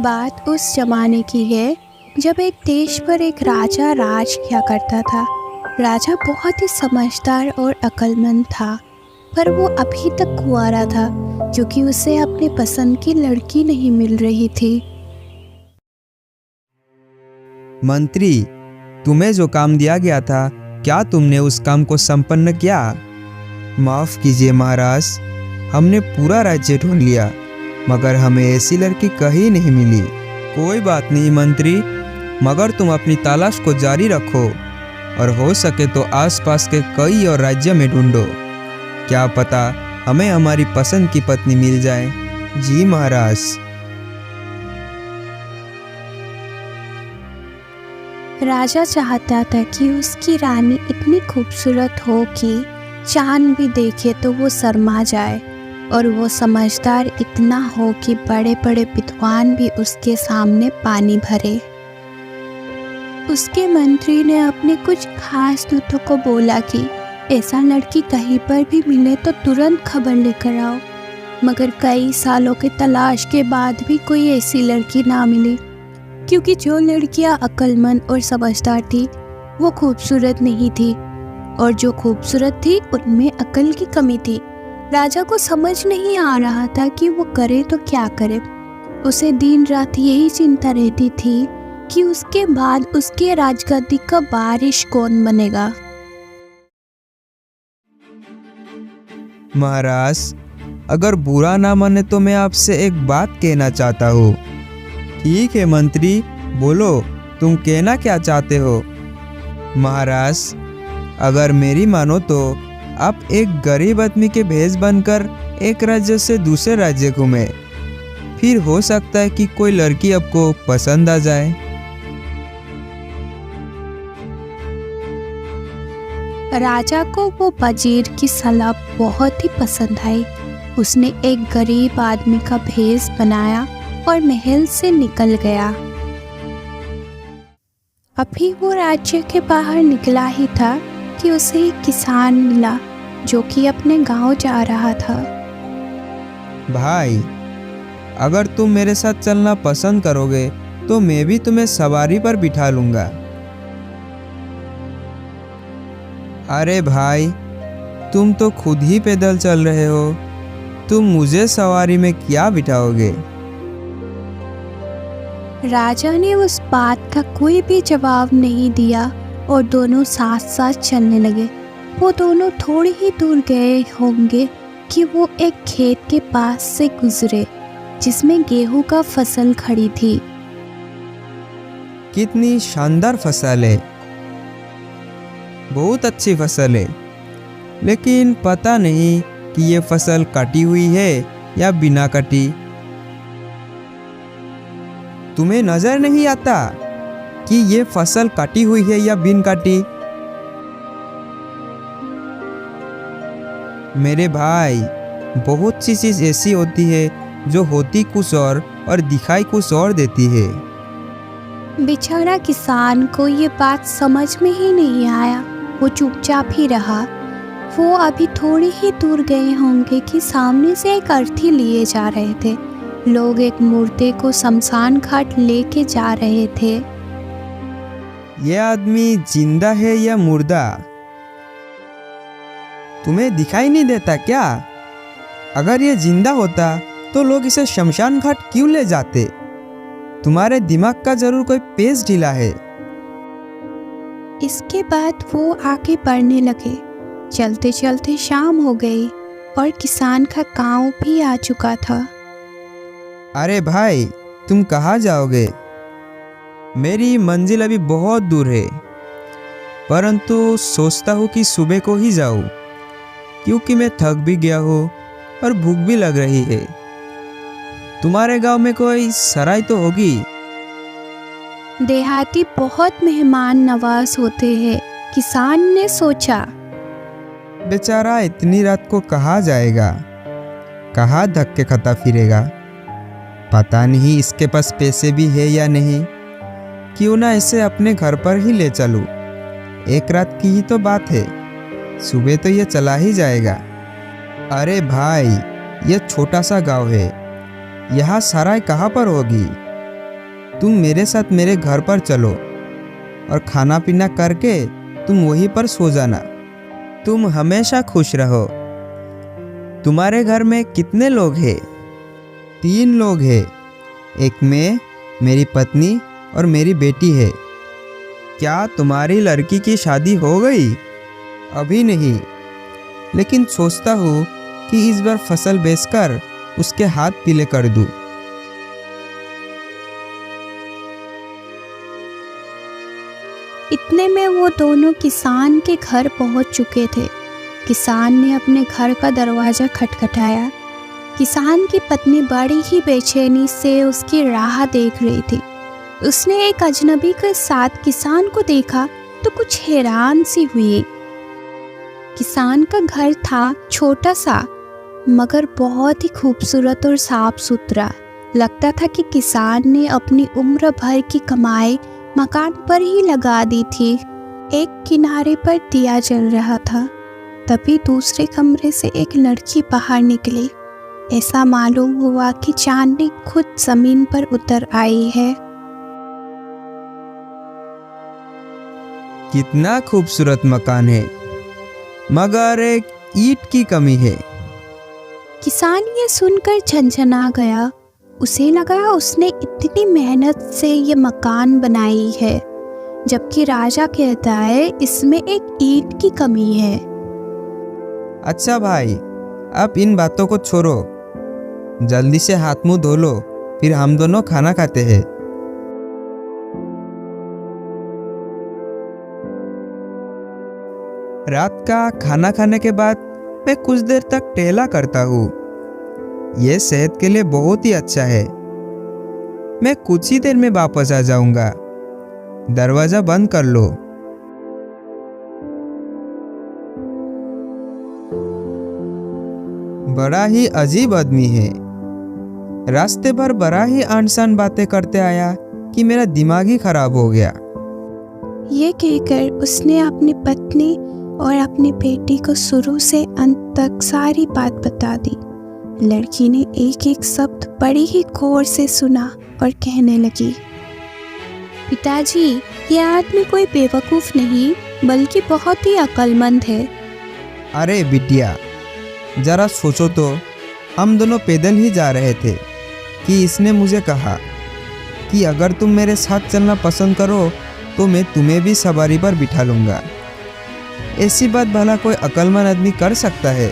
बात उस जमाने की है जब एक देश पर एक राजा राज किया करता था। राजा बहुत ही समझदार और अक्लमंद था, पर वो अभी तक कुंवारा था क्योंकि उसे अपने पसंद की लड़की नहीं मिल रही थी। मंत्री, तुम्हें जो काम दिया गया था, क्या तुमने उस काम को संपन्न किया? माफ कीजिए महाराज, हमने पूरा राज्य ढूंढ लिया, मगर हमें ऐसी लड़की कहीं नहीं मिली। कोई बात नहीं मंत्री, मगर तुम अपनी तलाश को जारी रखो और हो सके तो आसपास के कई और राज्य में ढूंढो। क्या पता हमें हमारी पसंद की पत्नी मिल जाए। जी महाराज। राजा चाहता था कि उसकी रानी इतनी खूबसूरत हो कि चांद भी देखे तो वो शर्मा जाए, और वो समझदार इतना हो कि बड़े बड़े विद्वान भी उसके सामने पानी भरे। उसके मंत्री ने अपने कुछ खास दूतों को बोला कि ऐसा लड़की कहीं पर भी मिले तो तुरंत खबर लेकर आओ, मगर कई सालों के तलाश के बाद भी कोई ऐसी लड़की ना मिली, क्योंकि जो लड़कियां अक्लमंद और समझदार थी वो खूबसूरत नहीं थी, और जो खूबसूरत थी उनमें अकल की कमी थी। राजा को समझ नहीं आ रहा था कि वो करे तो क्या करे। उसे दिन रात यही चिंता रहती थी कि उसके बाद उसके राजगद्दी का वारिस कौन बनेगा। महाराज, अगर बुरा ना माने तो मैं आपसे एक बात कहना चाहता हूँ। ठीक है मंत्री, बोलो, तुम कहना क्या चाहते हो? महाराज, अगर मेरी मानो तो आप एक गरीब आदमी के भेष बनकर एक राज्य से दूसरे राज्य घूमे, फिर हो सकता है कि कोई लड़की आपको पसंद आ जाए। राजा को वो वजीर की सलाह बहुत ही पसंद आई। उसने एक गरीब आदमी का भेष बनाया और महल से निकल गया। अभी वो राज्य के बाहर निकला ही था कि उसे एक किसान मिला जो कि अपने गांव जा रहा था। भाई, अगर तुम मेरे साथ चलना पसंद करोगे तो मैं भी तुम्हें सवारी पर बिठा लूंगा। अरे भाई, तुम तो खुद ही पैदल चल रहे हो, तुम मुझे सवारी में क्या बिठाओगे? राजा ने उस बात का कोई भी जवाब नहीं दिया और दोनों साथ साथ चलने लगे। वो दोनों थोड़ी ही दूर गए होंगे कि वो एक खेत के पास से गुजरे जिसमें गेहूं का फसल खड़ी थी। कितनी शानदार फसल है, बहुत अच्छी फसल है, लेकिन पता नहीं कि ये फसल कटी हुई है या बिना कटी। तुम्हें नजर नहीं आता कि ये फसल कटी हुई है या बिन कटी? मेरे भाई, बहुत सी चीज ऐसी होती है जो होती कुछ और दिखाई कुछ और देती है। बेचारा किसान को ये बात समझ में ही नहीं आया। वो चुपचाप ही रहा। वो अभी थोड़ी ही दूर गए होंगे कि सामने से एक अर्थी लिए जा रहे थे। लोग एक मुर्दे को शमशान घाट लेके जा रहे थे। ये आदमी जिंदा है या मुर्दा? तुम्हें दिखाई नहीं देता क्या? अगर ये जिंदा होता तो लोग इसे शमशान घाट क्यों ले जाते? तुम्हारे दिमाग का जरूर कोई पेच ढीला है। इसके बाद वो आगे बढ़ने लगे। चलते चलते शाम हो गई और किसान का गांव भी आ चुका था। अरे भाई, तुम कहाँ जाओगे? मेरी मंजिल अभी बहुत दूर है, परंतु सोचता हूँ कि सुबह को ही जाऊँ, क्योंकि मैं थक भी गया हूँ और भूख भी लग रही है। तुम्हारे गांव में कोई सराय तो होगी? देहाती बहुत मेहमान नवाज होते हैं, किसान ने सोचा। बेचारा इतनी रात को कहाँ जाएगा, कहाँ धक्के खाता फिरेगा? पता नहीं इसके पास पैसे भी है या नहीं। क्यों ना इसे अपने घर पर ही ले चलूं। एक रात की ही तो बात है, सुबह तो ये चला ही जाएगा। अरे भाई, ये छोटा सा गांव है, यहाँ सराय कहाँ पर होगी? तुम मेरे साथ मेरे घर पर चलो और खाना पीना करके तुम वहीं पर सो जाना। तुम हमेशा खुश रहो। तुम्हारे घर में कितने लोग हैं? 3 लोग हैं। एक मैं, मेरी पत्नी और मेरी बेटी है। क्या तुम्हारी लड़की की शादी हो गई? अभी नहीं, लेकिन सोचता हूँ कि इस बार फसल बेचकर उसके हाथ पीले कर दूँ। इतने में वो दोनों किसान के घर पहुंच चुके थे। किसान ने अपने घर का दरवाज़ा खटखटाया। किसान की पत्नी बड़ी ही बेचैनी से उसकी राह देख रही थी। उसने एक अजनबी के साथ किसान को देखा तो कुछ हैरान सी हुई। किसान का घर था छोटा सा, मगर बहुत ही खूबसूरत और साफ सुथरा। लगता था कि किसान ने अपनी उम्र भर की कमाई मकान पर ही लगा दी थी। एक किनारे पर दिया जल रहा था। तभी दूसरे कमरे से एक लड़की बाहर निकली। ऐसा मालूम हुआ कि चांदनी खुद जमीन पर उतर आई है। कितना खूबसूरत मकान है, मगर एक ईंट की कमी है। किसान ये सुनकर झंझना गया। उसे लगा उसने इतनी मेहनत से ये मकान बनाई है, जबकि राजा कहता है इसमें एक ईंट की कमी है। अच्छा भाई, अब इन बातों को छोड़ो, जल्दी से हाथ मुंह धो लो, फिर हम दोनों खाना खाते हैं। रात का खाना खाने के बाद मैं कुछ देर तक टहला करता हूँ। यह सेहत के लिए बहुत ही अच्छा है। मैं कुछ ही देर में वापस आ जाऊंगा। दरवाजा बंद कर लो। बड़ा ही अजीब आदमी है। रास्ते पर बड़ा ही आसान बातें करते आया कि मेरा दिमाग ही खराब हो गया। ये कहकर उसने अपनी पत्नी और अपनी बेटी को शुरू से अंत तक सारी बात बता दी। लड़की ने एक एक शब्द बड़ी ही गौर से सुना और कहने लगी, पिताजी, ये आदमी कोई बेवकूफ़ नहीं बल्कि बहुत ही अक्लमंद है। अरे बिटिया, जरा सोचो तो, हम दोनों पैदल ही जा रहे थे कि इसने मुझे कहा कि अगर तुम मेरे साथ चलना पसंद करो तो मैं तुम्हें भी सवारी पर बिठा लूँगा। ऐसी बात भला कोई अक्लमंद आदमी कर सकता है?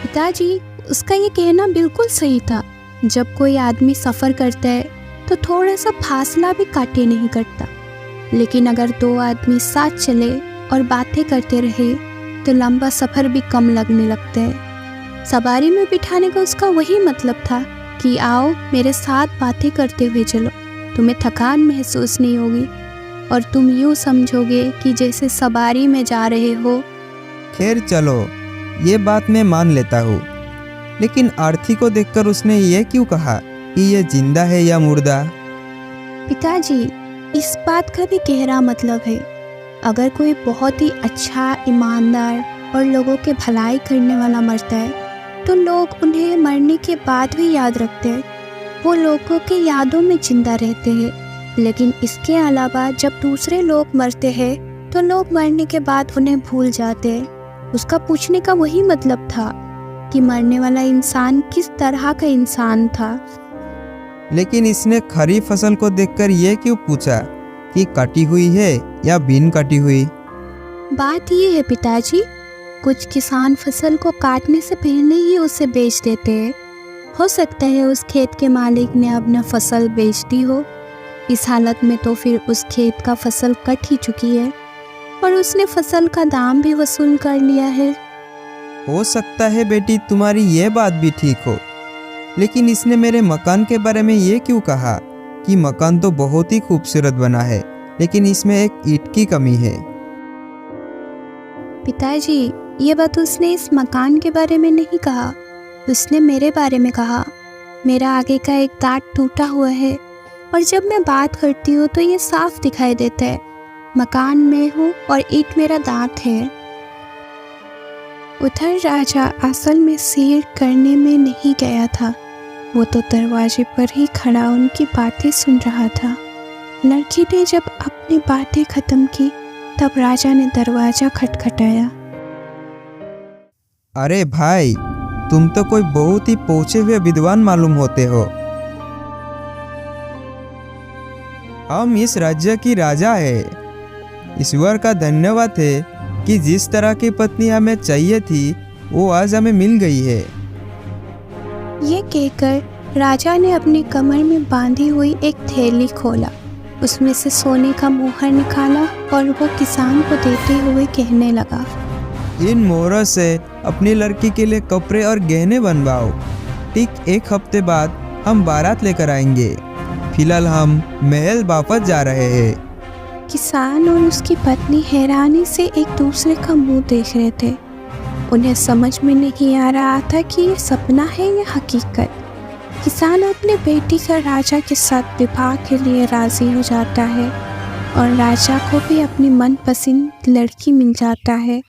पिताजी, उसका ये कहना बिल्कुल सही था। जब कोई आदमी सफ़र करता है तो थोड़ा सा फासला भी काटे नहीं करता, लेकिन अगर 2 आदमी साथ चले और बातें करते रहे तो लंबा सफ़र भी कम लगने लगता है। सवारी में बिठाने का उसका वही मतलब था कि आओ मेरे साथ बातें करते हुए चलो, तुम्हें थकान महसूस नहीं होगी और तुम यूँ समझोगे कि जैसे सवारी में जा रहे हो। खैर चलो, ये बात मैं मान लेता हूँ, लेकिन आरती को देखकर उसने ये क्यों कहा कि ये जिंदा है या मुर्दा? पिताजी, इस बात का भी गहरा मतलब है। अगर कोई बहुत ही अच्छा, ईमानदार और लोगों के भलाई करने वाला मरता है तो लोग उन्हें मरने के बाद भी याद रखते हैं। वो लोगों की यादों में जिंदा रहते हैं। लेकिन इसके अलावा जब दूसरे लोग मरते हैं तो लोग मरने के बाद उन्हें भूल जाते हैं। उसका पूछने का वही मतलब था कि मरने वाला इंसान किस तरह का इंसान था। लेकिन इसने खरी फसल को देखकर ये क्यों पूछा कि कटी हुई है या बिन कटी हुई? बात ये है पिताजी, कुछ किसान फसल को काटने से पहले ही उसे बेच देते हैं। हो सकता है उस खेत के मालिक ने अपना फसल बेच दी हो। इस हालत में तो फिर उस खेत का फसल कट ही चुकी है और उसने फसल का दाम भी वसूल कर लिया है। हो सकता है बेटी, तुम्हारी ये बात भी ठीक हो, लेकिन इसने मेरे मकान के बारे में ये क्यों कहा कि मकान तो बहुत ही खूबसूरत बना है, लेकिन इसमें एक ईंट की कमी है? पिताजी, ये बात उसने इस मकान के बारे में नहीं कहा, उसने मेरे बारे में कहा। मेरा आगे का एक दांत टूटा हुआ है और जब मैं बात करती हूँ तो ये साफ दिखाई देता है। मकान में हूँ और ईंट मेरा दांत है। उधर राजा असल में सैर करने में नहीं गया था, वो तो दरवाजे पर ही खड़ा उनकी बातें सुन रहा था। लड़की ने जब अपनी बातें खत्म की तब राजा ने दरवाजा खटखटाया। अरे भाई, तुम तो कोई बहुत ही पहुंचे हुए विद्वान मालूम होते हो। हम इस राज्य की राजा है। ईश्वर का धन्यवाद है कि जिस तरह की पत्नी हमें चाहिए थी वो आज हमें मिल गई है। ये कहकर राजा ने अपनी कमर में बांधी हुई एक थैली खोला, उसमें से सोने का मोहर निकाला और वो किसान को देते हुए कहने लगा, इन मोहरों से अपनी लड़की के लिए कपड़े और गहने बनवाओ। ठीक 1 हफ्ते बाद हम बारात लेकर आएंगे। फिलहाल हम महल वापस जा रहे हैं। किसान और उसकी पत्नी हैरानी से एक दूसरे का मुंह देख रहे थे। उन्हें समझ में नहीं आ रहा था कि ये सपना है या हकीकत। किसान अपनी बेटी का राजा के साथ विवाह के लिए राजी हो जाता है और राजा को भी अपनी मनपसंद लड़की मिल जाता है।